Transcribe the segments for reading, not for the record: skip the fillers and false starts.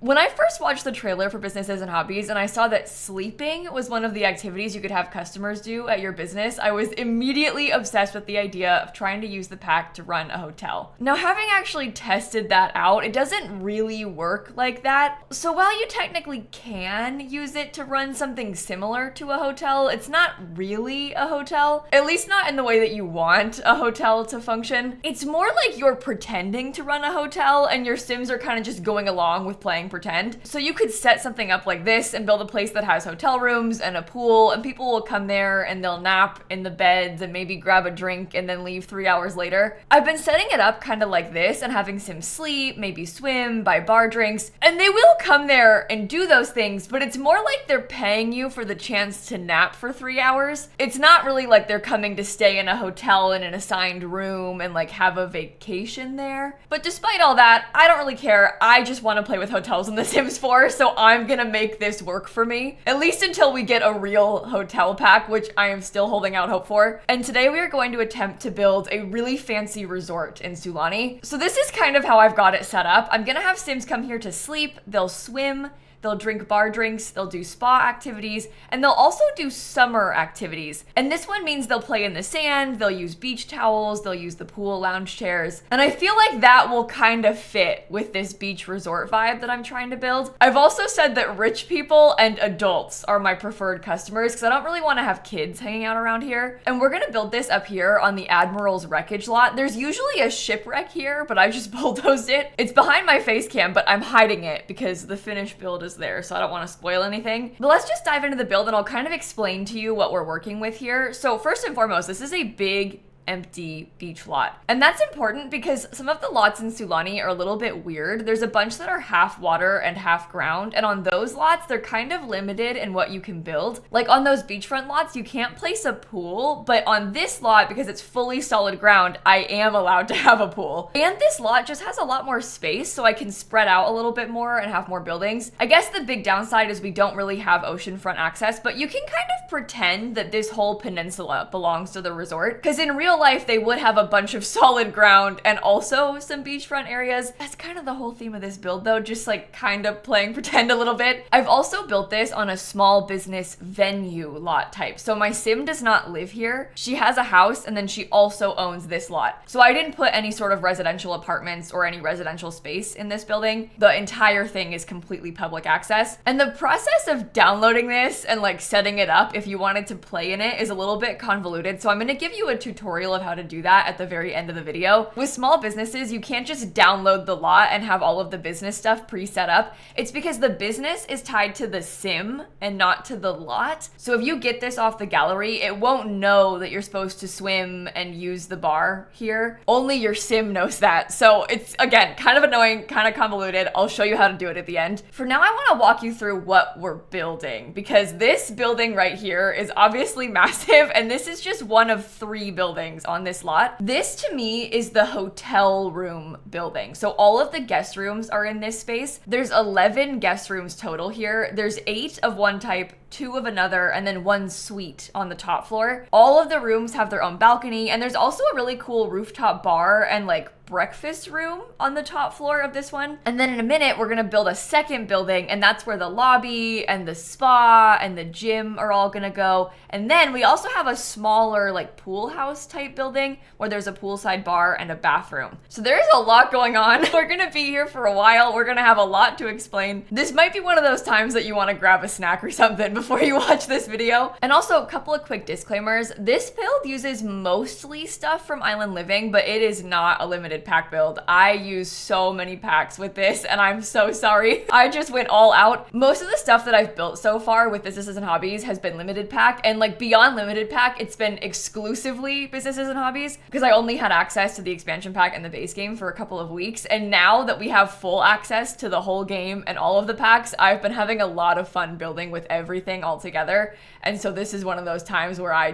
When I first watched the trailer for Businesses and Hobbies and I saw that sleeping was one of the activities you could have customers do at your business, I was immediately obsessed with the idea of trying to use the pack to run a hotel. Now, having actually tested that out, it doesn't really work like that. So while you technically can use it to run something similar to a hotel, it's not really a hotel, at least not in the way that you want a hotel to function. It's more like you're pretending to run a hotel and your Sims are kind of just going along with playing pretend. So you could set something up like this and build a place that has hotel rooms and a pool, and people will come there and they'll nap in the beds and maybe grab a drink and then leave 3 hours later. I've been setting it up kind of like this and having Sims sleep, maybe swim, buy bar drinks, and they will come there and do those things, but it's more like they're paying you for the chance to nap for 3 hours. It's not really like they're coming to stay in a hotel in an assigned room and like have a vacation there. But despite all that, I don't really care. I just want to play with hotels in The Sims 4, so I'm gonna make this work for me, at least until we get a real hotel pack, which I am still holding out hope for. And today we are going to attempt to build a really fancy resort in Sulani. So this is kind of how I've got it set up. I'm gonna have Sims come here to sleep, they'll swim, they'll drink bar drinks, they'll do spa activities, and they'll also do summer activities. And this one means they'll play in the sand, they'll use beach towels, they'll use the pool lounge chairs. And I feel like that will kind of fit with this beach resort vibe that I'm trying to build. I've also said that rich people and adults are my preferred customers because I don't really want to have kids hanging out around here. And we're gonna build this up here on the Admiral's wreckage lot. There's usually a shipwreck here, but I've just bulldozed it. It's behind my face cam, but I'm hiding it because the finished build is there, so I don't want to spoil anything. But let's just dive into the build and I'll kind of explain to you what we're working with here. So first and foremost, this is a big empty beach lot. And that's important because some of the lots in Sulani are a little bit weird. There's a bunch that are half water and half ground, and on those lots, they're kind of limited in what you can build. Like on those beachfront lots, you can't place a pool, but on this lot, because it's fully solid ground, I am allowed to have a pool. And this lot just has a lot more space, so I can spread out a little bit more and have more buildings. I guess the big downside is we don't really have oceanfront access, but you can kind of pretend that this whole peninsula belongs to the resort, because in real life, they would have a bunch of solid ground and also some beachfront areas. That's kind of the whole theme of this build though, just like kind of playing pretend a little bit. I've also built this on a small business venue lot type. So my Sim does not live here. She has a house and then she also owns this lot. So I didn't put any sort of residential apartments or any residential space in this building. The entire thing is completely public access. And the process of downloading this and like setting it up if you wanted to play in it is a little bit convoluted. So I'm gonna give you a tutorial of how to do that at the very end of the video. With small businesses, you can't just download the lot and have all of the business stuff pre-set up. It's because the business is tied to the Sim and not to the lot. So if you get this off the gallery, it won't know that you're supposed to swim and use the bar here. Only your Sim knows that. So it's, again, kind of annoying, kind of convoluted. I'll show you how to do it at the end. For now, I want to walk you through what we're building because this building right here is obviously massive and this is just one of 3 buildings on this lot. This to me is the hotel room building. So all of the guest rooms are in this space. There's 11 guest rooms total here. There's 8 of one type, 2 of another, and then 1 suite on the top floor. All of the rooms have their own balcony, and there's also a really cool rooftop bar and like breakfast room on the top floor of this one. And then in a minute, we're gonna build a second building, and that's where the lobby and the spa and the gym are all gonna go. And then we also have a smaller like pool house type building where there's a poolside bar and a bathroom. So there's a lot going on. We're gonna be here for a while. We're gonna have a lot to explain. This might be one of those times that you wanna grab a snack or something before you watch this video. And also a couple of quick disclaimers. This build uses mostly stuff from Island Living, but it is not a limited pack build. I use so many packs with this and I'm so sorry. I just went all out. Most of the stuff that I've built so far with Businesses and Hobbies has been limited pack, and like beyond limited pack, it's been exclusively Businesses and Hobbies because I only had access to the expansion pack and the base game for a couple of weeks. And now that we have full access to the whole game and all of the packs, I've been having a lot of fun building with everything all together. And so this is one of those times where I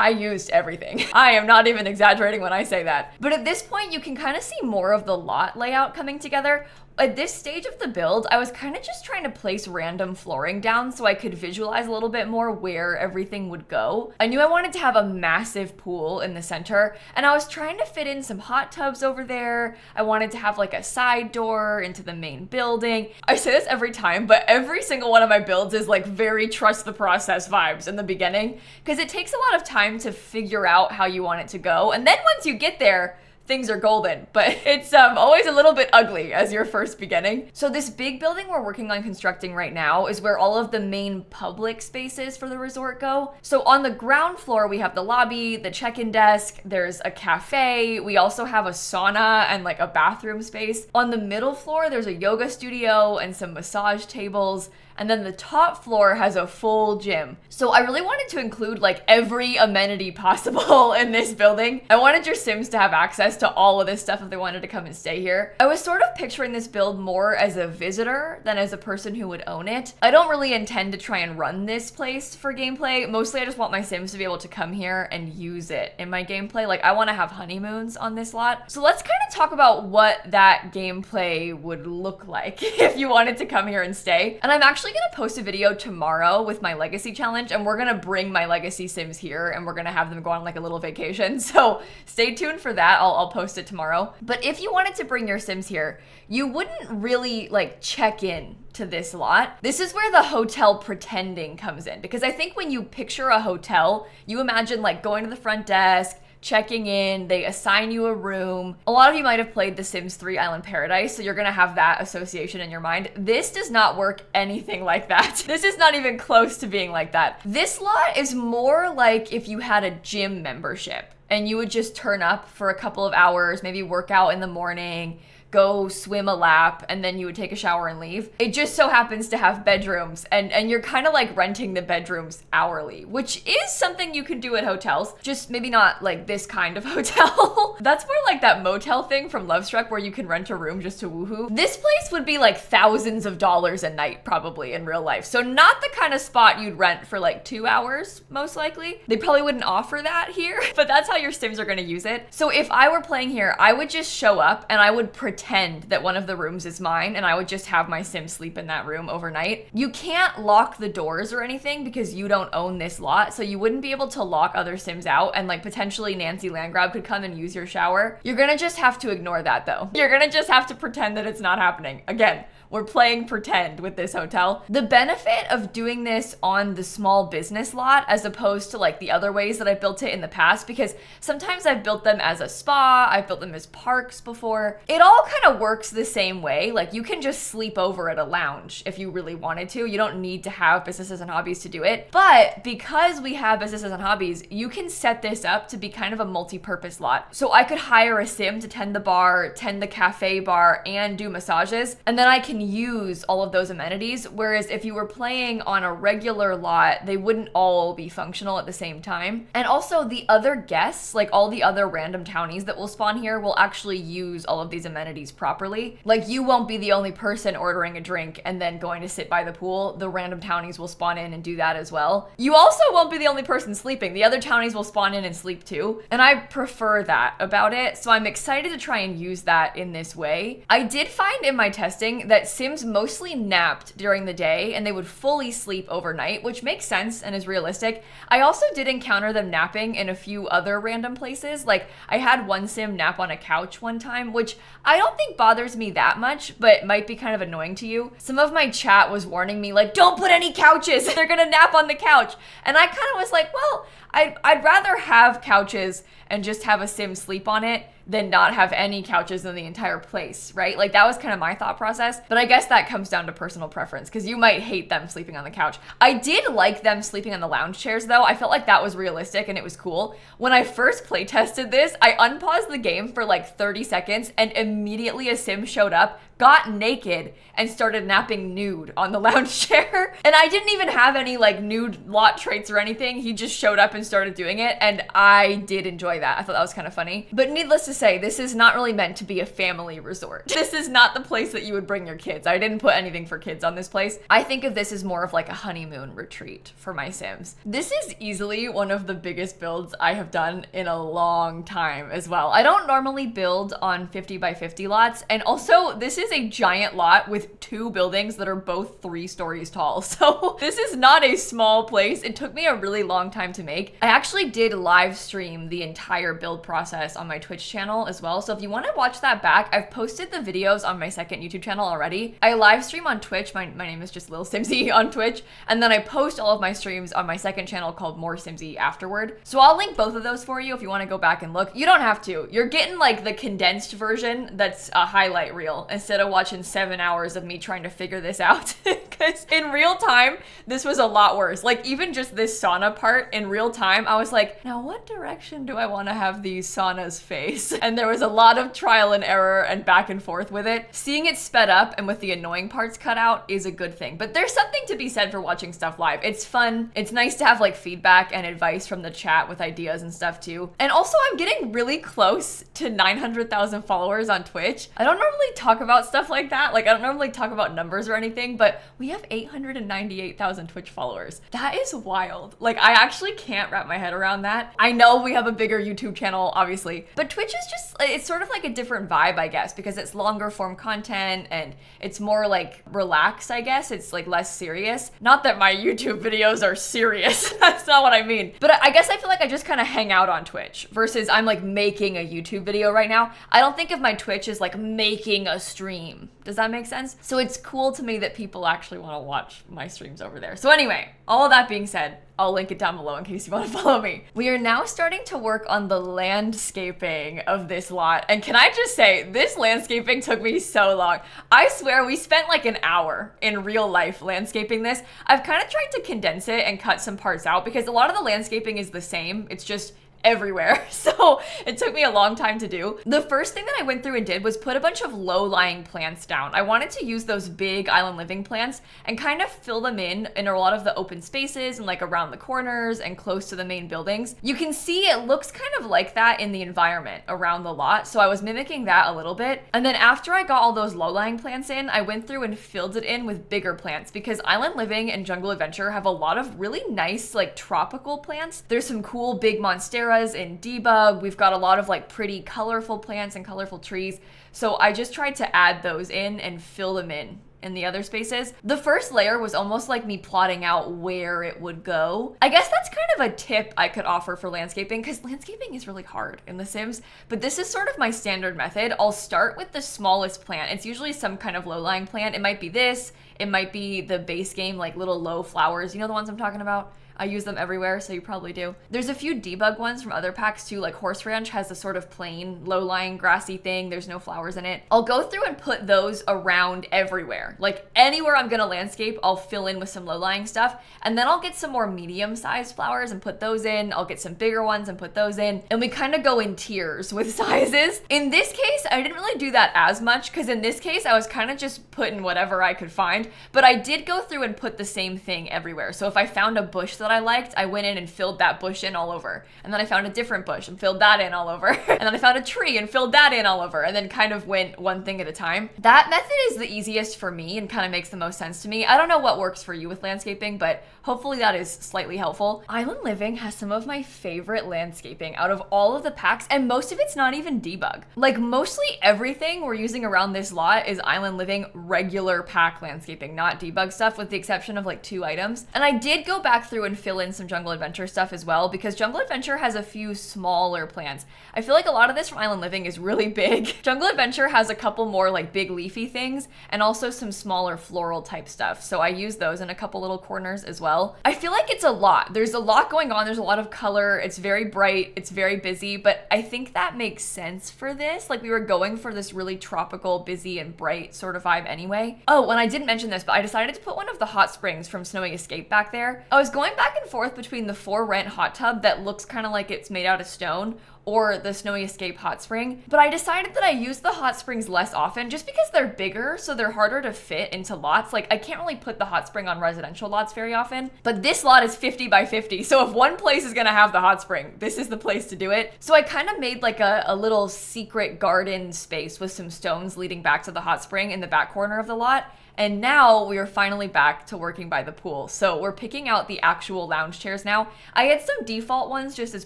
used everything. I am not even exaggerating when I say that. But at this point, you can can kind of see more of the lot layout coming together. At this stage of the build, I was kind of just trying to place random flooring down so I could visualize a little bit more where everything would go. I knew I wanted to have a massive pool in the center, and I was trying to fit in some hot tubs over there. I wanted to have like a side door into the main building. I say this every time, but every single one of my builds is like very trust the process vibes in the beginning, because it takes a lot of time to figure out how you want it to go. And then once you get there, things are golden, but it's always a little bit ugly as you're first beginning. So this big building we're working on constructing right now is where all of the main public spaces for the resort go. So on the ground floor, we have the lobby, the check-in desk, there's a cafe, we also have a sauna and like a bathroom space. On the middle floor, there's a yoga studio and some massage tables. And then the top floor has a full gym. So I really wanted to include like every amenity possible in this building. I wanted your Sims to have access to all of this stuff if they wanted to come and stay here. I was sort of picturing this build more as a visitor than as a person who would own it. I don't really intend to try and run this place for gameplay. Mostly I just want my Sims to be able to come here and use it in my gameplay. Like I want to have honeymoons on this lot. So let's kind of talk about what that gameplay would look like if you wanted to come here and stay. And I'm actually gonna post a video tomorrow with my legacy challenge, and we're gonna bring my legacy Sims here and we're gonna have them go on like a little vacation. So stay tuned for that. I'll post it tomorrow. But if you wanted to bring your Sims here, you wouldn't really like check in to this lot. This is where the hotel pretending comes in, because I think when you picture a hotel, you imagine like going to the front desk, checking in, they assign you a room. A lot of you might have played The Sims 3 Island Paradise, so you're gonna have that association in your mind. This does not work anything like that. This is not even close to being like that. This lot is more like if you had a gym membership and you would just turn up for a couple of hours, maybe work out in the morning, go swim a lap, and then you would take a shower and leave. It just so happens to have bedrooms, and you're kind of like renting the bedrooms hourly, which is something you can do at hotels, just maybe not like this kind of hotel. That's more like that motel thing from Lovestruck where you can rent a room just to woohoo. This place would be like thousands of dollars a night probably in real life. So not the kind of spot you'd rent for like 2 hours, most likely. They probably wouldn't offer that here, but that's how your Sims are gonna use it. So if I were playing here, I would just show up and I would pretend that one of the rooms is mine, and I would just have my Sim sleep in that room overnight. You can't lock the doors or anything because you don't own this lot, so you wouldn't be able to lock other Sims out, and like potentially Nancy Landgrab could come and use your shower. You're gonna just have to ignore that though. You're gonna just have to pretend that it's not happening. Again, we're playing pretend with this hotel. The benefit of doing this on the small business lot as opposed to like the other ways that I've built it in the past, because sometimes I've built them as a spa, I've built them as parks before. It all kind of works the same way. Like you can just sleep over at a lounge if you really wanted to. You don't need to have businesses and hobbies to do it. But because we have businesses and hobbies, you can set this up to be kind of a multi-purpose lot. So I could hire a Sim to tend the bar, tend the cafe bar, and do massages, and then I can use all of those amenities. Whereas if you were playing on a regular lot, they wouldn't all be functional at the same time. And also the other guests, like all the other random townies that will spawn here, will actually use all of these amenities properly. Like you won't be the only person ordering a drink and then going to sit by the pool. The random townies will spawn in and do that as well. You also won't be the only person sleeping. The other townies will spawn in and sleep too. And I prefer that about it. So I'm excited to try and use that in this way. I did find in my testing that Sims mostly napped during the day and they would fully sleep overnight, which makes sense and is realistic. I also did encounter them napping in a few other random places. Like I had one Sim nap on a couch one time, which I don't think bothers me that much, but might be kind of annoying to you. Some of my chat was warning me like, don't put any couches, they're gonna nap on the couch. And I kind of was like, well, I'd rather have couches and just have a Sim sleep on it than not have any couches in the entire place, right? Like that was kind of my thought process, but I guess that comes down to personal preference because you might hate them sleeping on the couch. I did like them sleeping on the lounge chairs though. I felt like that was realistic and it was cool. When I first play tested this, I unpaused the game for like 30 seconds and immediately a Sim showed up, got naked and started napping nude on the lounge chair. And I didn't even have any like nude lot traits or anything. He just showed up and started doing it, and I did enjoy that. I thought that was kind of funny. But needless to say, this is not really meant to be a family resort. This is not the place that you would bring your kids. I didn't put anything for kids on this place. I think of this as more of like a honeymoon retreat for my Sims. This is easily one of the biggest builds I have done in a long time as well. I don't normally build on 50 by 50 lots, and also this is a giant lot with 2 buildings that are both 3 stories tall. So this is not a small place. It took me a really long time to make. I actually did live stream the entire build process on my Twitch channel as well. So if you want to watch that back, I've posted the videos on my second YouTube channel already. I live stream on Twitch. My name is just lilsimsie on Twitch. And then I post all of my streams on my second channel called More Simsie afterward. So I'll link both of those for you if you want to go back and look. You don't have to. You're getting like the condensed version that's a highlight reel instead of watching 7 hours of me trying to figure this out. Because in real time, this was a lot worse. Like even just this sauna part in real time, I was like, now what direction do I want to have these saunas face? And there was a lot of trial and error and back and forth with it. Seeing it sped up and with the annoying parts cut out is a good thing. But there's something to be said for watching stuff live. It's fun. It's nice to have like feedback and advice from the chat with ideas and stuff too. And also I'm getting really close to 900,000 followers on Twitch. I don't normally talk about stuff like that. Like I don't normally talk about numbers or anything, but we have 898,000 Twitch followers. That is wild. Like I actually can't wrap my head around that. I know we have a bigger YouTube channel, obviously, but Twitch is just, it's sort of like a different vibe, I guess, because it's longer form content and it's more like relaxed, I guess. It's like less serious. Not that my YouTube videos are serious. That's not what I mean. But I guess I feel like I just kind of hang out on Twitch versus I'm like making a YouTube video right now. I don't think of my Twitch as like making a stream. Does that make sense? So it's cool to me that people actually want to watch my streams over there. So anyway, all of that being said, I'll link it down below in case you want to follow me. We are now starting to work on the landscaping of this lot. And can I just say, this landscaping took me so long. I swear we spent like an hour in real life landscaping this. I've kind of tried to condense it and cut some parts out because a lot of the landscaping is the same. It's just everywhere. So it took me a long time to do. The first thing that I went through and did was put a bunch of low-lying plants down. I wanted to use those big island living plants and kind of fill them in a lot of the open spaces and like around the corners and close to the main buildings. You can see it looks kind of like that in the environment around the lot. So I was mimicking that a little bit. And then after I got all those low-lying plants in, I went through and filled it in with bigger plants because Island Living and Jungle Adventure have a lot of really nice like tropical plants. There's some cool big monstera in debug. We've got a lot of like pretty colorful plants and colorful trees. So I just tried to add those in and fill them in the other spaces. The first layer was almost like me plotting out where it would go. I guess that's kind of a tip I could offer for landscaping because landscaping is really hard in The Sims, but this is sort of my standard method. I'll start with the smallest plant. It's usually some kind of low-lying plant. It might be this, it might be the base game, like little low flowers. You know the ones I'm talking about? I use them everywhere, so you probably do. There's a few debug ones from other packs too, like Horse Ranch has a sort of plain, low-lying, grassy thing. There's no flowers in it. I'll go through and put those around everywhere. Like anywhere I'm gonna landscape, I'll fill in with some low-lying stuff, and then I'll get some more medium-sized flowers and put those in. I'll get some bigger ones and put those in, and we kind of go in tiers with sizes. In this case, I didn't really do that as much, because in this case, I was kind of just putting whatever I could find, but I did go through and put the same thing everywhere. So if I found a bush that I liked, I went in and filled that bush in all over. And then I found a different bush and filled that in all over. And then I found a tree and filled that in all over, and then kind of went one thing at a time. That method is the easiest for me and kind of makes the most sense to me. I don't know what works for you with landscaping, but hopefully that is slightly helpful. Island Living has some of my favorite landscaping out of all of the packs, and most of it's not even debug. Like mostly everything we're using around this lot is Island Living regular pack landscaping, not debug stuff, with the exception of like 2 items. And I did go back through and fill in some Jungle Adventure stuff as well, because Jungle Adventure has a few smaller plants. I feel like a lot of this from Island Living is really big. Jungle Adventure has a couple more like big leafy things and also some smaller floral type stuff. So I use those in a couple little corners as well. I feel like it's a lot. There's a lot going on. There's a lot of color. It's very bright. It's very busy, but I think that makes sense for this. Like we were going for this really tropical, busy and bright sort of vibe anyway. Oh, and I didn't mention this, but I decided to put one of the hot springs from Snowy Escape back there. I was going back and forth between the For Rent hot tub that looks kind of like it's made out of stone, or the Snowy Escape hot spring, but I decided that I use the hot springs less often just because they're bigger, so they're harder to fit into lots. Like, I can't really put the hot spring on residential lots very often, but this lot is 50 by 50, so if one place is gonna have the hot spring, this is the place to do it. So I kind of made like a little secret garden space with some stones leading back to the hot spring in the back corner of the lot. And now we are finally back to working by the pool. So we're picking out the actual lounge chairs now. I had some default ones just as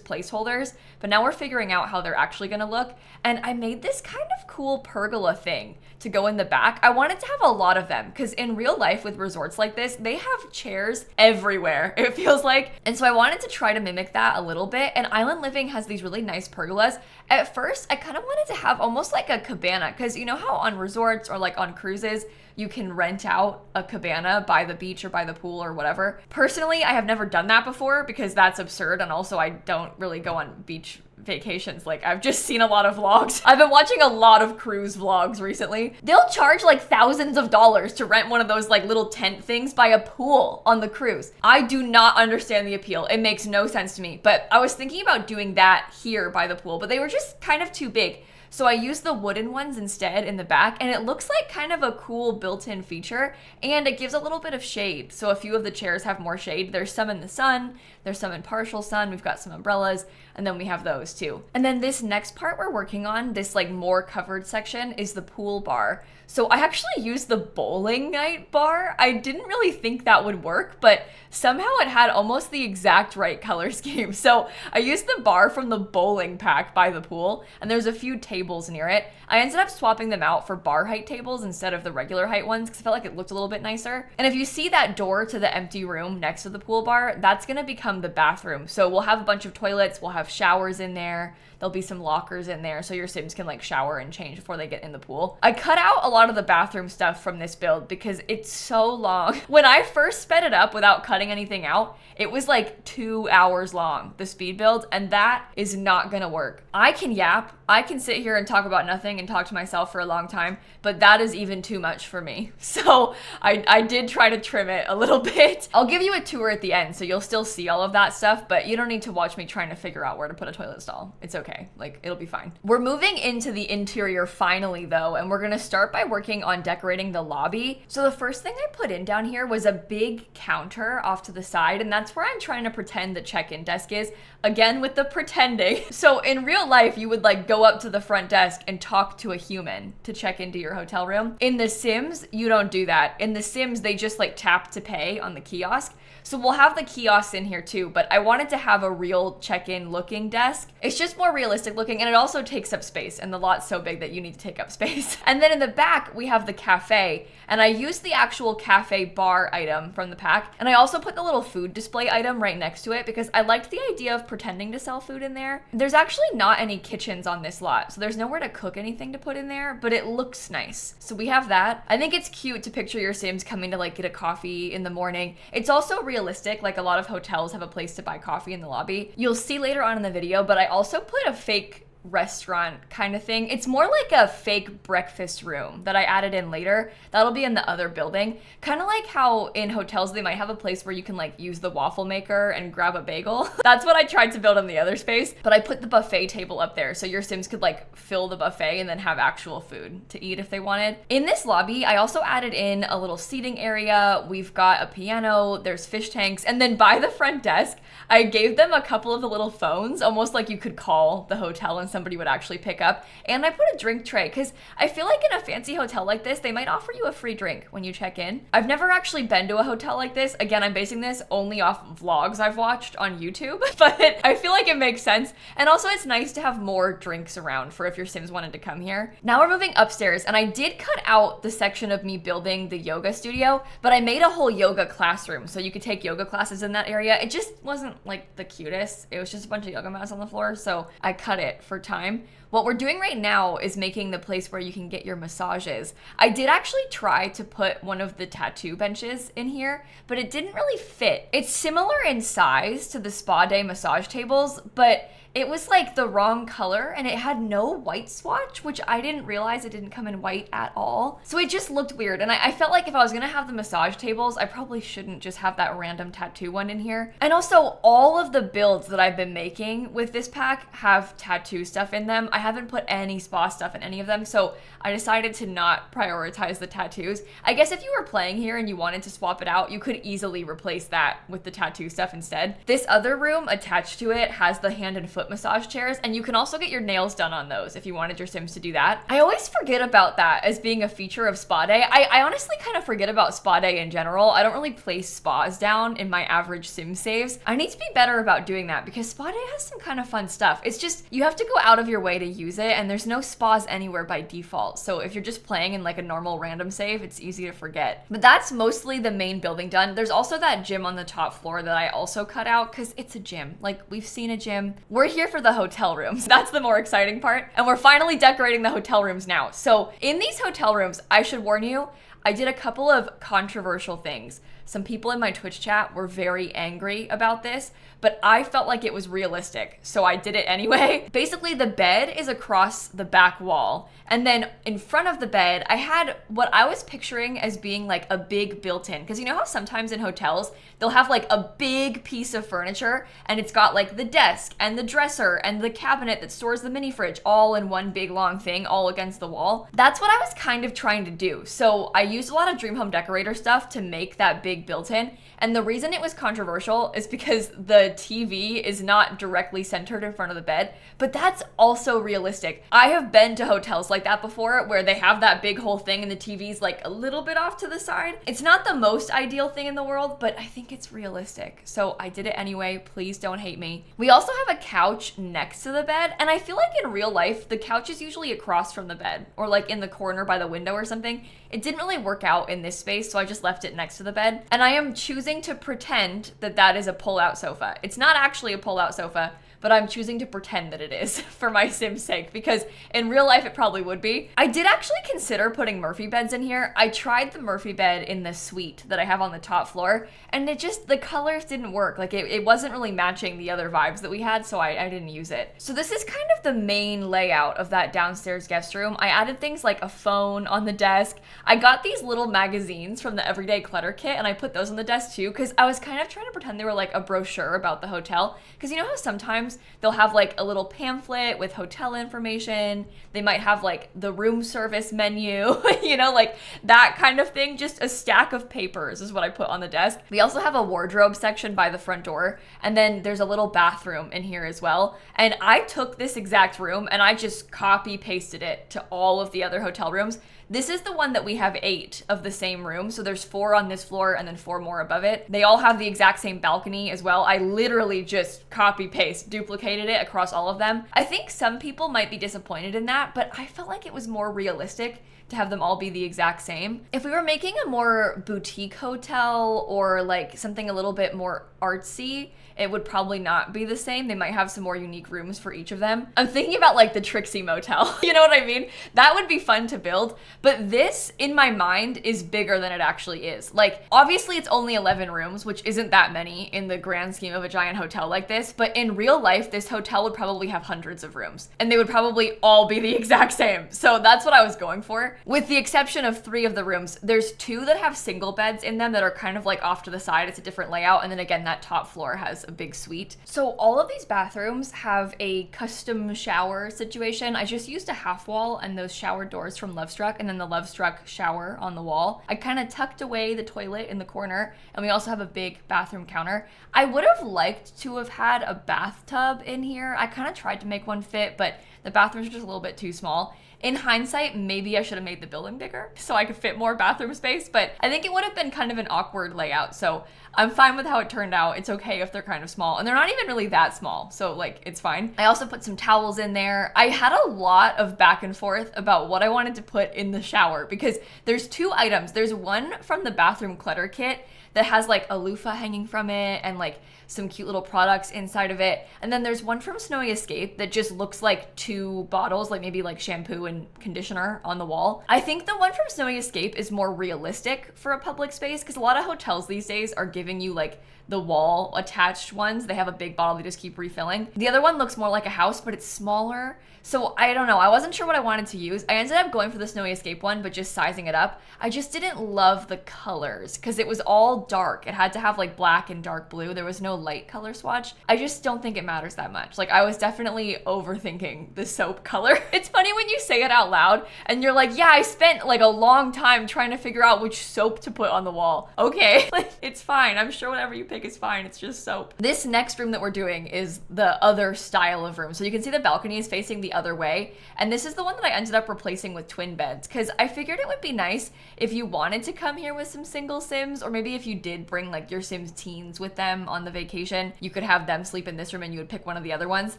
placeholders, but now we're figuring out how they're actually gonna look. And I made this kind of cool pergola thing to go in the back. I wanted to have a lot of them because in real life with resorts like this, they have chairs everywhere, it feels like. And so I wanted to try to mimic that a little bit. And Island Living has these really nice pergolas. At first, I kind of wanted to have almost like a cabana because you know how on resorts or like on cruises, you can rent out a cabana by the beach or by the pool or whatever. Personally, I have never done that before because that's absurd. And also I don't really go on beach vacations. Like, I've just seen a lot of vlogs. I've been watching a lot of cruise vlogs recently. They'll charge like thousands of dollars to rent one of those like little tent things by a pool on the cruise. I do not understand the appeal. It makes no sense to me. But I was thinking about doing that here by the pool, but they were just kind of too big. So I used the wooden ones instead in the back, and it looks like kind of a cool built-in feature, and it gives a little bit of shade. So a few of the chairs have more shade. There's some in the sun, there's some in partial sun, we've got some umbrellas, and then we have those too. And then this next part we're working on, this like more covered section, is the pool bar. So I actually used the bowling night bar. I didn't really think that would work, but somehow it had almost the exact right color scheme. So I used the bar from the bowling pack by the pool, and there's a few tables near it. I ended up swapping them out for bar height tables instead of the regular height ones because I felt like it looked a little bit nicer. And if you see that door to the empty room next to the pool bar, that's gonna become the bathroom. So we'll have a bunch of toilets, we'll have showers in there, there'll be some lockers in there so your Sims can like shower and change before they get in the pool. I cut out a lot of the bathroom stuff from this build because it's so long. When I first sped it up without cutting anything out, it was like 2 hours long, the speed build, and that is not gonna work. I can yap, I can sit here and talk about nothing and talk to myself for a long time, but that is even too much for me. So I did try to trim it a little bit. I'll give you a tour at the end so you'll still see all of that stuff, but you don't need to watch me trying to figure out where to put a toilet stall. It's okay, like it'll be fine. We're moving into the interior finally though, and we're gonna start by working on decorating the lobby. So the first thing I put in down here was a big counter off to the side, and that's where I'm trying to pretend the check-in desk is. Again, with the pretending. So in real life, you would like go up to the front desk and talk to a human to check into your hotel room. In The Sims, you don't do that. In The Sims, they just like tap to pay on the kiosk. So we'll have the kiosks in here too, but I wanted to have a real check-in looking desk. It's just more realistic looking, and it also takes up space, and the lot's so big that you need to take up space. And then in the back, we have the cafe, and I used the actual cafe bar item from the pack, and I also put the little food display item right next to it because I liked the idea of pretending to sell food in there. There's actually not any kitchens on this lot, so there's nowhere to cook anything to put in there, but it looks nice. So we have that. I think it's cute to picture your Sims coming to like get a coffee in the morning. It's also realistic, like a lot of hotels have a place to buy coffee in the lobby. You'll see later on in the video, but I also put a fake restaurant kind of thing. It's more like a fake breakfast room that I added in later. That'll be in the other building. Kind of like how in hotels they might have a place where you can like use the waffle maker and grab a bagel. That's what I tried to build in the other space, but I put the buffet table up there so your Sims could like fill the buffet and then have actual food to eat if they wanted. In this lobby, I also added in a little seating area. We've got a piano, there's fish tanks, and then by the front desk, I gave them a couple of the little phones, almost like you could call the hotel and somebody would actually pick up. And I put a drink tray because I feel like in a fancy hotel like this, they might offer you a free drink when you check in. I've never actually been to a hotel like this. Again, I'm basing this only off vlogs I've watched on YouTube, but I feel like it makes sense. And also it's nice to have more drinks around for if your Sims wanted to come here. Now we're moving upstairs, and I did cut out the section of me building the yoga studio, but I made a whole yoga classroom so you could take yoga classes in that area. It just wasn't like the cutest. It was just a bunch of yoga mats on the floor, so I cut it for time. What we're doing right now is making the place where you can get your massages. I did actually try to put one of the tattoo benches in here, but it didn't really fit. It's similar in size to the spa day massage tables, but it was like the wrong color and it had no white swatch, which I didn't realize it didn't come in white at all. So it just looked weird. And I felt like if I was gonna have the massage tables, I probably shouldn't just have that random tattoo one in here. And also, all of the builds that I've been making with this pack have tattoo stuff in them. I haven't put any spa stuff in any of them, so I decided to not prioritize the tattoos. I guess if you were playing here and you wanted to swap it out, you could easily replace that with the tattoo stuff instead. This other room attached to it has the hand and foot massage chairs, and you can also get your nails done on those if you wanted your Sims to do that. I always forget about that as being a feature of Spa Day. I honestly kind of forget about Spa Day in general. I don't really place spas down in my average Sim saves. I need to be better about doing that because Spa Day has some kind of fun stuff. It's just, you have to go out of your way to use it, and there's no spas anywhere by default. So if you're just playing in like a normal random save, it's easy to forget. But that's mostly the main building done. There's also that gym on the top floor that I also cut out because it's a gym. Like, we've seen a gym. We're here for the hotel rooms. That's the more exciting part. And we're finally decorating the hotel rooms now. So in these hotel rooms, I should warn you, I did a couple of controversial things. Some people in my Twitch chat were very angry about this, but I felt like it was realistic, so I did it anyway. Basically, the bed is across the back wall, and then in front of the bed, I had what I was picturing as being like a big built-in, because you know how sometimes in hotels, they'll have like a big piece of furniture, and it's got like the desk, and the dresser, and the cabinet that stores the mini fridge, all in one big long thing, all against the wall. That's what I was kind of trying to do. So I used a lot of Dream Home Decorator stuff to make that big built-in, and the reason it was controversial is because the TV is not directly centered in front of the bed, but that's also realistic. I have been to hotels like that before where they have that big whole thing and the TV's like a little bit off to the side. It's not the most ideal thing in the world, but I think it's realistic, so I did it anyway. Please don't hate me. We also have a couch next to the bed, and I feel like in real life the couch is usually across from the bed or like in the corner by the window or something. It didn't really work out in this space, so I just left it next to the bed. And I am choosing to pretend that that is a pull-out sofa. It's not actually a pull-out sofa, but I'm choosing to pretend that it is for my Sim's sake, because in real life it probably would be. I did actually consider putting Murphy beds in here. I tried the Murphy bed in the suite that I have on the top floor, and it just, the colors didn't work. Like it wasn't really matching the other vibes that we had, so I didn't use it. So this is kind of the main layout of that downstairs guest room. I added things like a phone on the desk. I got these little magazines from the Everyday Clutter Kit, and I put those on the desk too, because I was kind of trying to pretend they were like a brochure about the hotel. Because you know how sometimes they'll have like a little pamphlet with hotel information. They might have like the room service menu, you know, like that kind of thing. Just a stack of papers is what I put on the desk. We also have a wardrobe section by the front door, and then there's a little bathroom in here as well. And I took this exact room and I just copy pasted it to all of the other hotel rooms. This is the one that we have 8 of the same room. So there's 4 on this floor and then 4 more above it. They all have the exact same balcony as well. I literally just copy paste, duplicated it across all of them. I think some people might be disappointed in that, but I felt like it was more realistic to have them all be the exact same. If we were making a more boutique hotel or like something a little bit more artsy, it would probably not be the same. They might have some more unique rooms for each of them. I'm thinking about like the Trixie Motel. You know what I mean? That would be fun to build, but this in my mind is bigger than it actually is. Like, obviously it's only 11 rooms, which isn't that many in the grand scheme of a giant hotel like this, but in real life, this hotel would probably have hundreds of rooms, and they would probably all be the exact same. So that's what I was going for. With the exception of 3 of the rooms, there's 2 that have single beds in them that are kind of like off to the side. It's a different layout, and then again, that top floor has a big suite. So all of these bathrooms have a custom shower situation. I just used a half wall and those shower doors from Lovestruck, and then the Lovestruck shower on the wall. I kind of tucked away the toilet in the corner, and we also have a big bathroom counter. I would have liked to have had a bathtub in here. I kind of tried to make one fit, but the bathrooms are just a little bit too small. In hindsight, maybe I should have made the building bigger so I could fit more bathroom space, but I think it would have been kind of an awkward layout, so I'm fine with how it turned out. It's okay if they're kind of small, and they're not even really that small, so like, it's fine. I also put some towels in there. I had a lot of back and forth about what I wanted to put in the shower because there's 2 items. There's one from the bathroom clutter kit that has like a loofah hanging from it and like some cute little products inside of it. And then there's one from Snowy Escape that just looks like 2 bottles, like maybe like shampoo and conditioner on the wall. I think the one from Snowy Escape is more realistic for a public space because a lot of hotels these days are giving you like the wall attached ones. They have a big bottle they just keep refilling. The other one looks more like a house, but it's smaller. So I don't know. I wasn't sure what I wanted to use. I ended up going for the Snowy Escape one, but just sizing it up. I just didn't love the colors because it was all dark. It had to have like black and dark blue. There was no light color swatch. I just don't think it matters that much. Like I was definitely overthinking the soap color. It's funny when you say it out loud and you're like, yeah, I spent like a long time trying to figure out which soap to put on the wall. Okay, like it's fine. I'm sure whatever you pick is fine. It's just soap. This next room that we're doing is the other style of room. So you can see the balcony is facing the other way. And this is the one that I ended up replacing with twin beds because I figured it would be nice if you wanted to come here with some single Sims, or maybe if you did bring like your Sims teens with them on the vacation, you could have them sleep in this room and you would pick one of the other ones.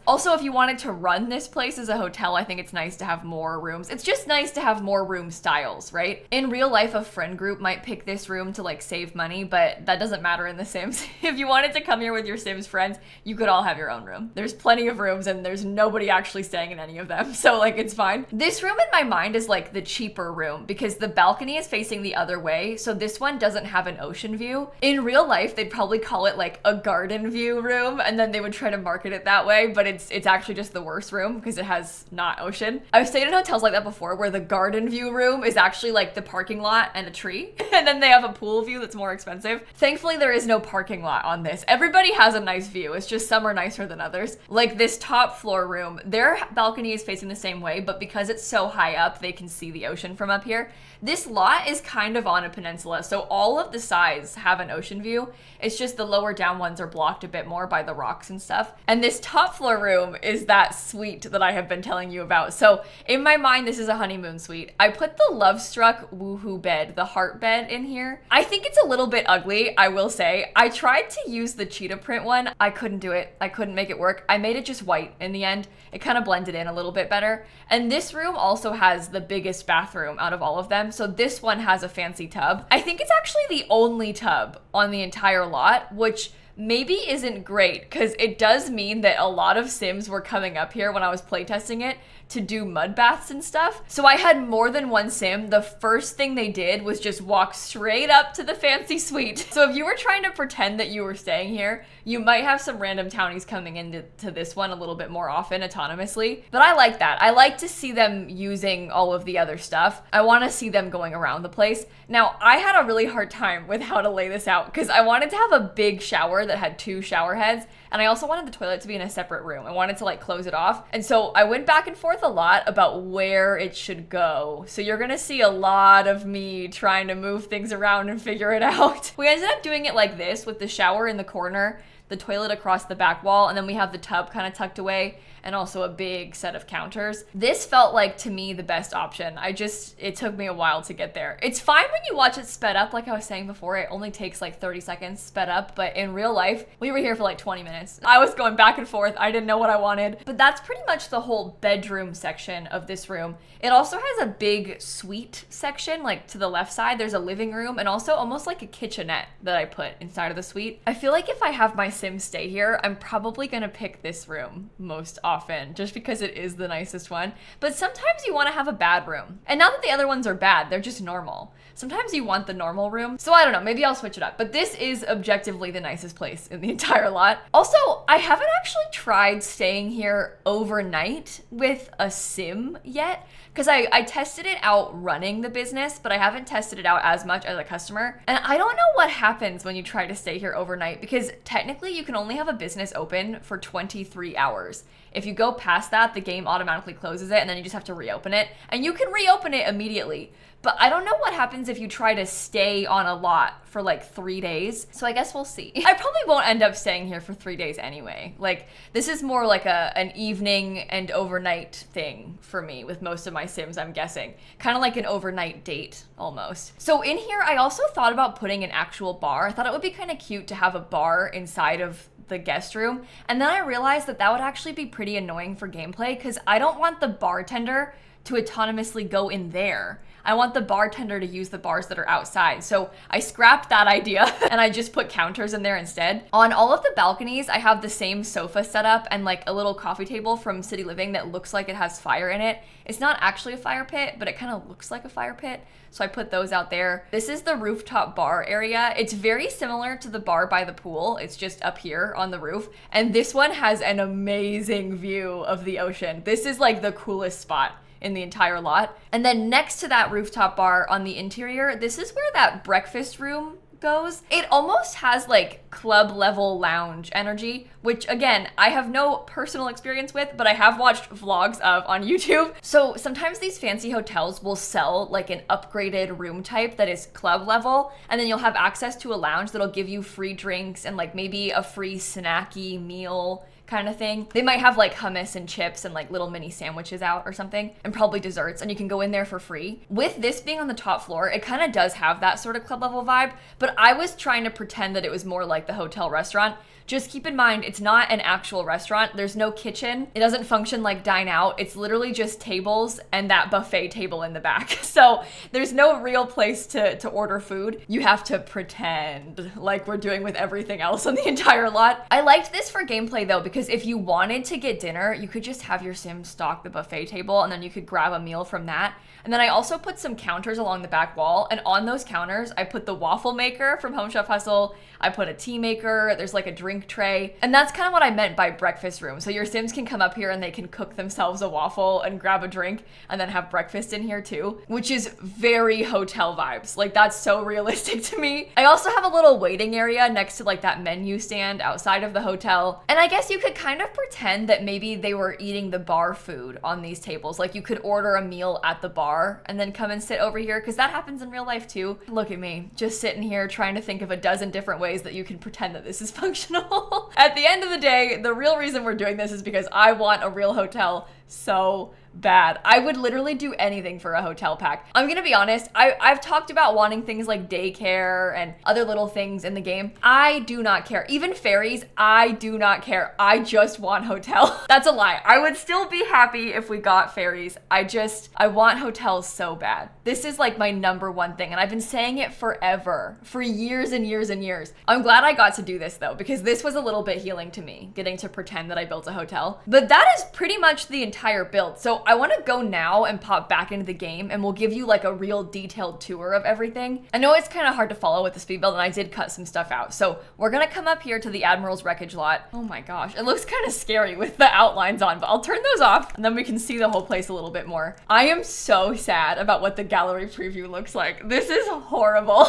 Also, if you wanted to run this place as a hotel, I think it's nice to have more rooms. It's just nice to have more room styles, right? In real life, a friend group might pick this room to like save money, but that doesn't matter in The Sims. If you wanted to come here with your Sims friends, you could all have your own room. There's plenty of rooms and there's nobody actually staying in any of them. So like it's fine. This room in my mind is like the cheaper room because the balcony is facing the other way. So this one doesn't have an ocean view. In real life, they'd probably call it like a garden view room and then they would try to market it that way, but it's actually just the worst room because it has not ocean. I've stayed in hotels like that before where the garden view room is actually like the parking lot and a tree and then they have a pool view that's more expensive. Thankfully, there is no parking lot on this. Everybody has a nice view. It's just some are nicer than others. Like this top floor room, their balcony is facing the same way, but because it's so high up, they can see the ocean from up here. This lot is kind of on a peninsula, so all of the sides have an ocean view. It's just the lower down ones are blocked a bit more by the rocks and stuff. And this top floor room is that suite that I have been telling you about. So in my mind, this is a honeymoon suite. I put the Love Struck Woohoo bed, the heart bed in here. I think it's a little bit ugly, I will say. I tried to use the cheetah print one. I couldn't do it. I couldn't make it work. I made it just white in the end. It kind of blended in a little bit better. And this room also has the biggest bathroom out of all of them. So this one has a fancy tub. I think it's actually the only tub on the entire lot, which maybe isn't great because it does mean that a lot of Sims were coming up here when I was playtesting it to do mud baths and stuff. So I had more than one Sim. The first thing they did was just walk straight up to the fancy suite. So if you were trying to pretend that you were staying here, you might have some random townies coming into this one a little bit more often autonomously. But I like that. I like to see them using all of the other stuff. I want to see them going around the place. Now, I had a really hard time with how to lay this out because I wanted to have a big shower that had 2 shower heads. And I also wanted the toilet to be in a separate room. I wanted to like close it off. And so I went back and forth a lot about where it should go. So you're gonna see a lot of me trying to move things around and figure it out. We ended up doing it like this with the shower in the corner, the toilet across the back wall, and then we have the tub kind of tucked away and also a big set of counters. This felt like, to me, the best option. It took me a while to get there. It's fine when you watch it sped up, like I was saying before, it only takes like 30 seconds sped up, but in real life, we were here for like 20 minutes. I was going back and forth, I didn't know what I wanted, but that's pretty much the whole bedroom section of this room. It also has a big suite section, like to the left side, there's a living room and also almost like a kitchenette that I put inside of the suite. I feel like if I have my Sims stay here, I'm probably gonna pick this room most often, just because it is the nicest one. But sometimes you wanna have a bad room. And not that the other ones are bad, they're just normal. Sometimes you want the normal room. So I don't know, maybe I'll switch it up. But this is objectively the nicest place in the entire lot. Also, I haven't actually tried staying here overnight with a Sim yet, because I tested it out running the business, but I haven't tested it out as much as a customer. And I don't know what happens when you try to stay here overnight, because technically you can only have a business open for 23 hours. If you go past that, the game automatically closes it and then you just have to reopen it. And you can reopen it immediately. But I don't know what happens if you try to stay on a lot for like 3 days. So I guess we'll see. I probably won't end up staying here for 3 days anyway. Like, this is more like an evening and overnight thing for me with most of my Sims, I'm guessing. Kind of like an overnight date almost. So in here, I also thought about putting an actual bar. I thought it would be kind of cute to have a bar inside of the guest room. And then I realized that that would actually be pretty annoying for gameplay because I don't want the bartender to autonomously go in there. I want the bartender to use the bars that are outside. So I scrapped that idea and I just put counters in there instead. On all of the balconies, I have the same sofa set up and like a little coffee table from City Living that looks like it has fire in it. It's not actually a fire pit, but it kind of looks like a fire pit. So I put those out there. This is the rooftop bar area. It's very similar to the bar by the pool. It's just up here on the roof. And this one has an amazing view of the ocean. This is like the coolest spot in the entire lot. And then next to that rooftop bar on the interior, this is where that breakfast room goes. It almost has like club level lounge energy, which again, I have no personal experience with, but I have watched vlogs of on YouTube. So sometimes these fancy hotels will sell like an upgraded room type that is club level, and then you'll have access to a lounge that'll give you free drinks and like maybe a free snacky meal kind of thing. They might have like hummus and chips and like little mini sandwiches out or something, and probably desserts, and you can go in there for free. With this being on the top floor, it kind of does have that sort of club level vibe, but I was trying to pretend that it was more like the hotel restaurant. Just keep in mind, it's not an actual restaurant. There's no kitchen. It doesn't function like dine out. It's literally just tables and that buffet table in the back. So there's no real place to order food. You have to pretend like we're doing with everything else on the entire lot. I liked this for gameplay though, because if you wanted to get dinner, you could just have your Sims stock the buffet table and then you could grab a meal from that. And then I also put some counters along the back wall, and on those counters, I put the waffle maker from Home Chef Hustle. I put a tea maker. There's like a drink tray. And that's kind of what I meant by breakfast room. So your Sims can come up here and they can cook themselves a waffle and grab a drink and then have breakfast in here too, which is very hotel vibes. Like that's so realistic to me. I also have a little waiting area next to like that menu stand outside of the hotel. And I guess you could kind of pretend that maybe they were eating the bar food on these tables. Like you could order a meal at the bar and then come and sit over here, because that happens in real life too. Look at me, just sitting here trying to think of a dozen different ways that you can pretend that this is functional. At the end of the day, the real reason we're doing this is because I want a real hotel so bad. I would literally do anything for a hotel pack. I'm gonna be honest, I've talked about wanting things like daycare and other little things in the game. I do not care. Even fairies, I do not care. I just want hotel. That's a lie. I would still be happy if we got fairies. I want hotels so bad. This is like my number one thing, and I've been saying it forever, for years and years and years. I'm glad I got to do this though, because this was a little bit healing to me, getting to pretend that I built a hotel. But that is pretty much the entire build. So I want to go now and pop back into the game, and we'll give you like a real detailed tour of everything. I know it's kind of hard to follow with the speed build, and I did cut some stuff out. So we're gonna come up here to the Admiral's Wreckage lot. Oh my gosh, it looks kind of scary with the outlines on, but I'll turn those off and then we can see the whole place a little bit more. I am so sad about what the gallery preview looks like. This is horrible.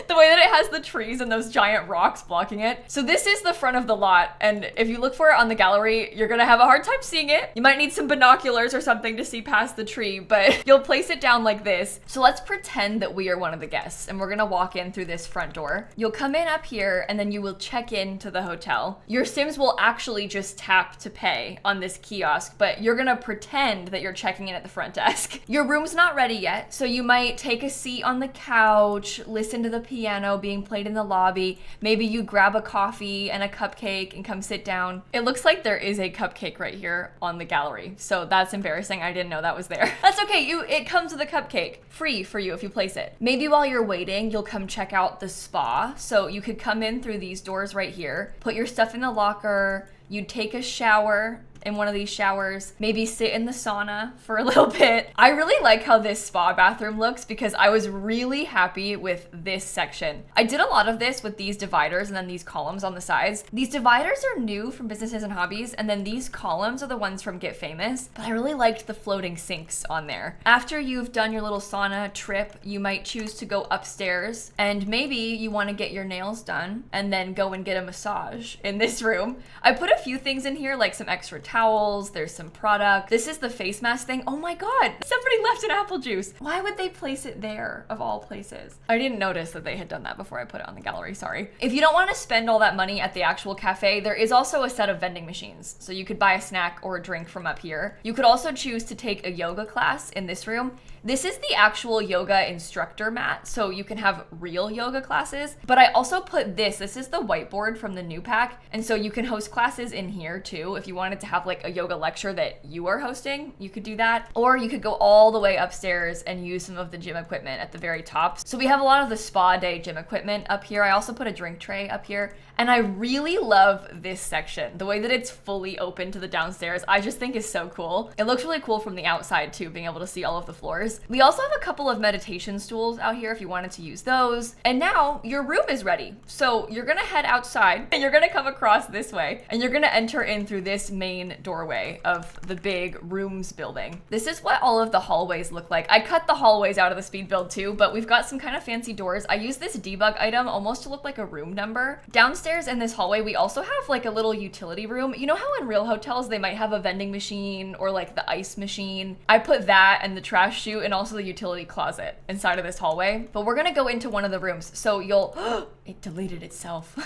The way that it has the trees and those giant rocks blocking it. So this is the front of the lot, and if you look for it on the gallery, you're gonna have a hard time seeing it. You might need some binoculars or something to see past the tree, but you'll place it down like this. So let's pretend that we are one of the guests, and we're gonna walk in through this front door. You'll come in up here, and then you will check in to the hotel. Your Sims will actually just tap to pay on this kiosk, but you're gonna pretend that you're checking in at the front desk. Your room's not ready yet, so you might take a seat on the couch, listen to the piano being played in the lobby. Maybe you grab a coffee and a cupcake and come sit down. It looks like there is a cupcake right here on the gallery, so that's embarrassing. I didn't know that was there. That's okay, it comes with a cupcake, free for you if you place it. Maybe while you're waiting, you'll come check out the spa. So you could come in through these doors right here, put your stuff in the locker, you'd take a shower in one of these showers, maybe sit in the sauna for a little bit. I really like how this spa bathroom looks because I was really happy with this section. I did a lot of this with these dividers and then these columns on the sides. These dividers are new from Businesses and Hobbies, and then these columns are the ones from Get Famous, but I really liked the floating sinks on there. After you've done your little sauna trip, you might choose to go upstairs, and maybe you want to get your nails done and then go and get a massage in this room. I put a few things in here, like some extra towels, there's some product. This is the face mask thing. Oh my god, somebody left an apple juice. Why would they place it there of all places? I didn't notice that they had done that before I put it on the gallery, sorry. If you don't want to spend all that money at the actual cafe, there is also a set of vending machines. So you could buy a snack or a drink from up here. You could also choose to take a yoga class in this room. This is the actual yoga instructor mat, so you can have real yoga classes. But I also put this is the whiteboard from the new pack, and so you can host classes in here too. If you wanted to have like a yoga lecture that you are hosting, you could do that. Or you could go all the way upstairs and use some of the gym equipment at the very top. So we have a lot of the spa day gym equipment up here. I also put a drink tray up here. And I really love this section. The way that it's fully open to the downstairs, I just think is so cool. It looks really cool from the outside too, being able to see all of the floors. We also have a couple of meditation stools out here if you wanted to use those. And now your room is ready. So you're gonna head outside and you're gonna come across this way and you're gonna enter in through this main doorway of the big rooms building. This is what all of the hallways look like. I cut the hallways out of the speed build too, but we've got some kind of fancy doors. I use this debug item almost to look like a room number. Downstairs in this hallway, we also have like a little utility room. You know how in real hotels they might have a vending machine or like the ice machine? I put that and the trash chute and also the utility closet inside of this hallway. But we're gonna go into one of the rooms. So it deleted itself.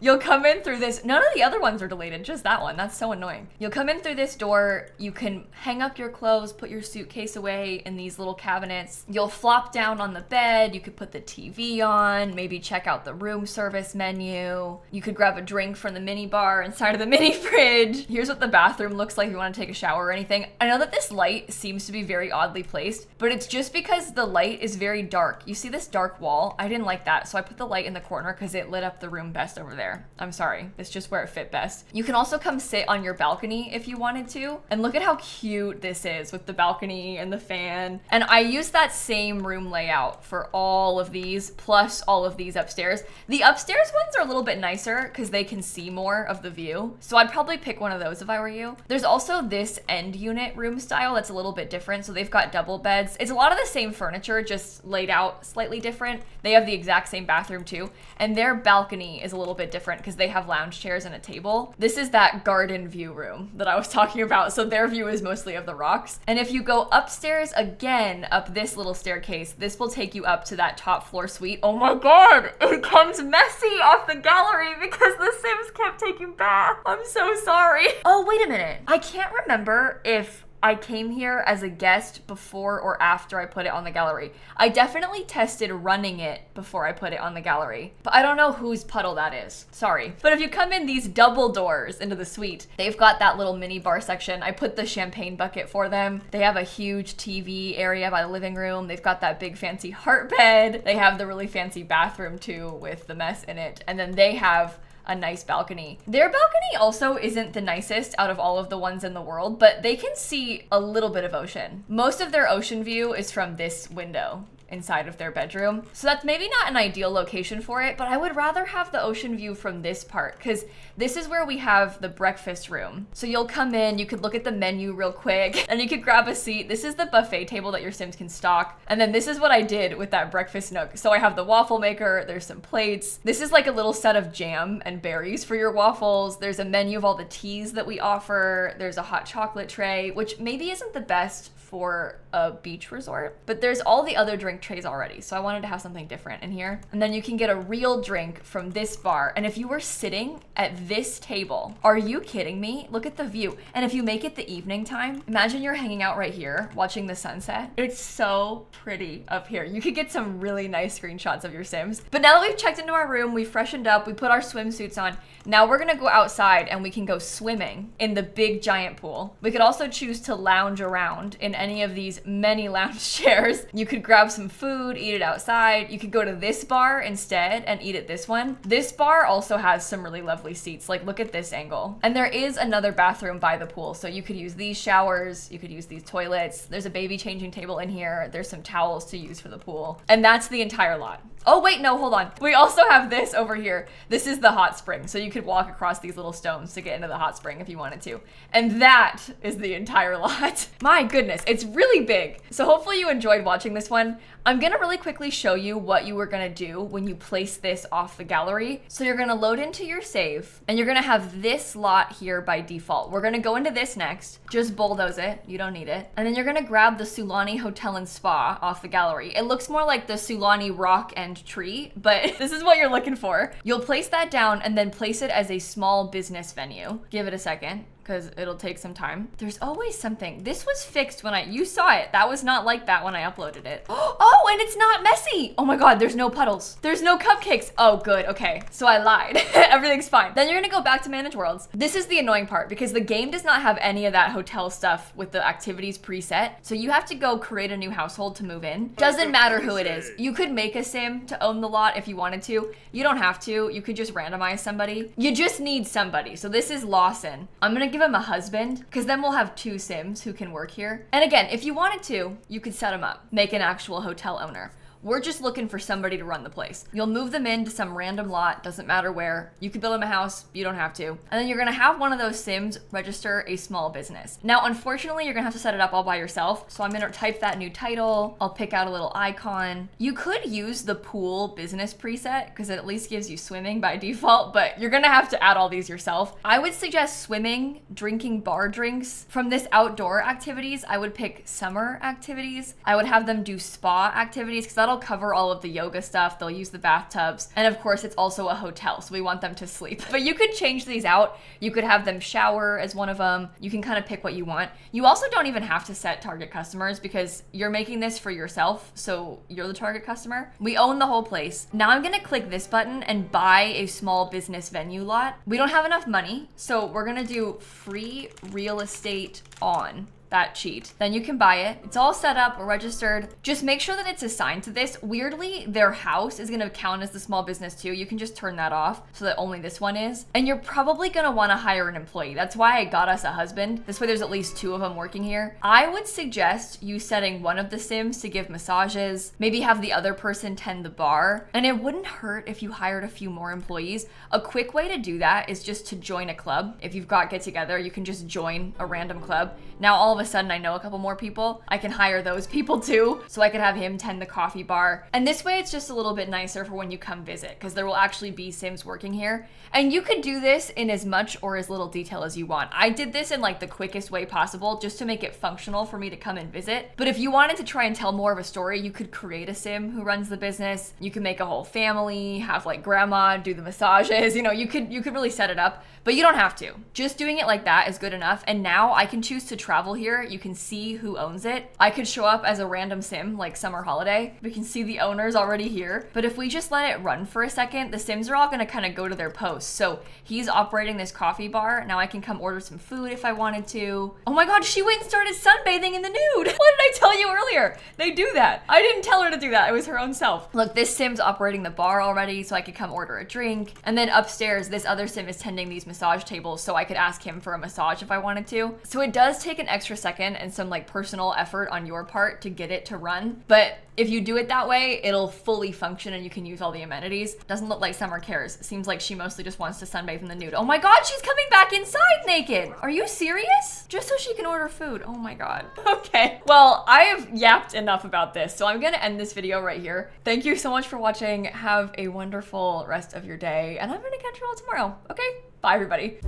You'll come in through this. None of the other ones are deleted, just that one. That's so annoying. You'll come in through this door. You can hang up your clothes, put your suitcase away in these little cabinets. You'll flop down on the bed. You could put the TV on, maybe check out the room service menu. You could grab a drink from the mini bar inside of the mini fridge. Here's what the bathroom looks like if you want to take a shower or anything. I know that this light seems to be very oddly placed, but it's just because the light is very dark. You see this dark wall? I didn't like that, so I put the light in the corner because it lit up the room best over there. I'm sorry, it's just where it fit best. You can also come sit on your balcony if you wanted to, and look at how cute this is with the balcony and the fan. And I used that same room layout for all of these, plus all of these upstairs. The upstairs ones are a little bit nicer because they can see more of the view, so I'd probably pick one of those if I were you. There's also this end unit room style that's a little bit different, so they've got double beds. It's a lot of the same furniture, just laid out slightly different. They have the exact same bathroom too, and their balcony is a little bit different because they have lounge chairs and a table. This is that garden view room that I was talking about, so their view is mostly of the rocks. And if you go upstairs again, up this little staircase, this will take you up to that top floor suite. Oh my god, it comes messy off the gallery because the Sims kept taking baths. I'm so sorry. Oh, wait a minute. I can't remember if I came here as a guest before or after I put it on the gallery. I definitely tested running it before I put it on the gallery, but I don't know whose puddle that is. Sorry. But if you come in these double doors into the suite, they've got that little mini bar section. I put the champagne bucket for them. They have a huge TV area by the living room. They've got that big fancy heart bed. They have the really fancy bathroom too with the mess in it. And then they have a nice balcony. Their balcony also isn't the nicest out of all of the ones in the world, but they can see a little bit of ocean. Most of their ocean view is from this window inside of their bedroom. So that's maybe not an ideal location for it, but I would rather have the ocean view from this part because this is where we have the breakfast room. So you'll come in, you could look at the menu real quick, and you could grab a seat. This is the buffet table that your Sims can stock. And then this is what I did with that breakfast nook. So I have the waffle maker, there's some plates. This is like a little set of jam and berries for your waffles. There's a menu of all the teas that we offer. There's a hot chocolate tray, which maybe isn't the best for a beach resort, but there's all the other drink trays already, so I wanted to have something different in here. And then you can get a real drink from this bar, and if you were sitting at this table, are you kidding me? Look at the view. And if you make it the evening time, imagine you're hanging out right here watching the sunset. It's so pretty up here. You could get some really nice screenshots of your Sims. But now that we've checked into our room, we freshened up, we put our swimsuits on, now we're gonna go outside and we can go swimming in the big giant pool. We could also choose to lounge around in any of these many lounge chairs. You could grab some food, eat it outside. You could go to this bar instead and eat at this one. This bar also has some really lovely seats. Like, look at this angle. And there is another bathroom by the pool, so you could use these showers, you could use these toilets. There's a baby changing table in here. There's some towels to use for the pool. And that's the entire lot. Oh wait, no, hold on. We also have this over here. This is the hot spring, so you could walk across these little stones to get into the hot spring if you wanted to. And that is the entire lot. My goodness, it's really big. So hopefully you enjoyed watching this one. I'm gonna really quickly show you what you were gonna do when you place this off the gallery. So you're gonna load into your save, and you're gonna have this lot here by default. We're gonna go into this next. Just bulldoze it, you don't need it. And then you're gonna grab the Sulani Hotel and Spa off the gallery. It looks more like the Sulani Rock and Tree, but this is what you're looking for. You'll place that down and then place it as a small business venue. Give it a second, because it'll take some time. There's always something. This was fixed when you saw it. That was not like that when I uploaded it. Oh, and it's not messy. Oh my God, there's no puddles. There's no cupcakes. Oh, good. Okay, so I lied. Everything's fine. Then you're gonna go back to manage worlds. This is the annoying part because the game does not have any of that hotel stuff with the activities preset. So you have to go create a new household to move in. Doesn't matter who it is. You could make a sim to own the lot if you wanted to. You don't have to. You could just randomize somebody. You just need somebody. So this is Lawson. I'm gonna give him a husband because then we'll have 2 sims who can work here. And again, if you wanted to, you could set him up, make an actual hotel owner. We're just looking for somebody to run the place. You'll move them into some random lot, doesn't matter where. You could build them a house, you don't have to. And then you're gonna have one of those sims register a small business. Now, unfortunately, you're gonna have to set it up all by yourself. So I'm gonna type that new title. I'll pick out a little icon. You could use the pool business preset because it at least gives you swimming by default, but you're gonna have to add all these yourself. I would suggest swimming, drinking bar drinks. From this outdoor activities, I would pick summer activities. I would have them do spa activities because that'll cover all of the yoga stuff. They'll use the bathtubs. And of course, it's also a hotel, so we want them to sleep. But you could change these out. You could have them shower as one of them. You can kind of pick what you want. You also don't even have to set target customers because you're making this for yourself, so you're the target customer. We own the whole place. Now I'm gonna click this button and buy a small business venue lot. We don't have enough money, so we're gonna do free real estate on that cheat. Then you can buy it. It's all set up, registered. Just make sure that it's assigned to this. Weirdly, their house is gonna count as the small business too. You can just turn that off so that only this one is. And you're probably gonna wanna hire an employee. That's why I got us a husband. This way there's at least 2 of them working here. I would suggest you setting one of the sims to give massages, maybe have the other person tend the bar. And it wouldn't hurt if you hired a few more employees. A quick way to do that is just to join a club. If you've got get together, you can just join a random club. Now all of a sudden I know a couple more people. I can hire those people too. So I could have him tend the coffee bar. And this way it's just a little bit nicer for when you come visit because there will actually be sims working here. And you could do this in as much or as little detail as you want. I did this in like the quickest way possible just to make it functional for me to come and visit. But if you wanted to try and tell more of a story, you could create a sim who runs the business. You can make a whole family, have like grandma do the massages. You know, you could really set it up, but you don't have to. Just doing it like that is good enough. And now I can choose to travel here. You can see who owns it. I could show up as a random sim like summer holiday. We can see the owners already here. But if we just let it run for a second, the sims are all gonna kind of go to their posts. So he's operating this coffee bar. Now I can come order some food if I wanted to. Oh my God, she went and started sunbathing in the nude. What did I tell you earlier? They do that. I didn't tell her to do that. It was her own self. Look, this sim's operating the bar already so I could come order a drink. And then upstairs, this other sim is tending these massage tables so I could ask him for a massage if I wanted to. So it does take an extra second and some like personal effort on your part to get it to run. But if you do it that way, it'll fully function and you can use all the amenities. Doesn't look like Summer cares. Seems like she mostly just wants to sunbathe in the nude. Oh my God, she's coming back inside naked. Are you serious? Just so she can order food. Oh my God. Okay, well, I've yapped enough about this, so I'm gonna end this video right here. Thank you so much for watching. Have a wonderful rest of your day, and I'm gonna catch you all tomorrow. Okay, bye everybody.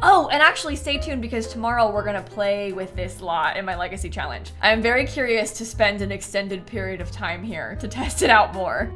Oh, and actually stay tuned because tomorrow we're gonna play with this lot in my legacy challenge. I'm very curious to spend an extended period of time here to test it out more.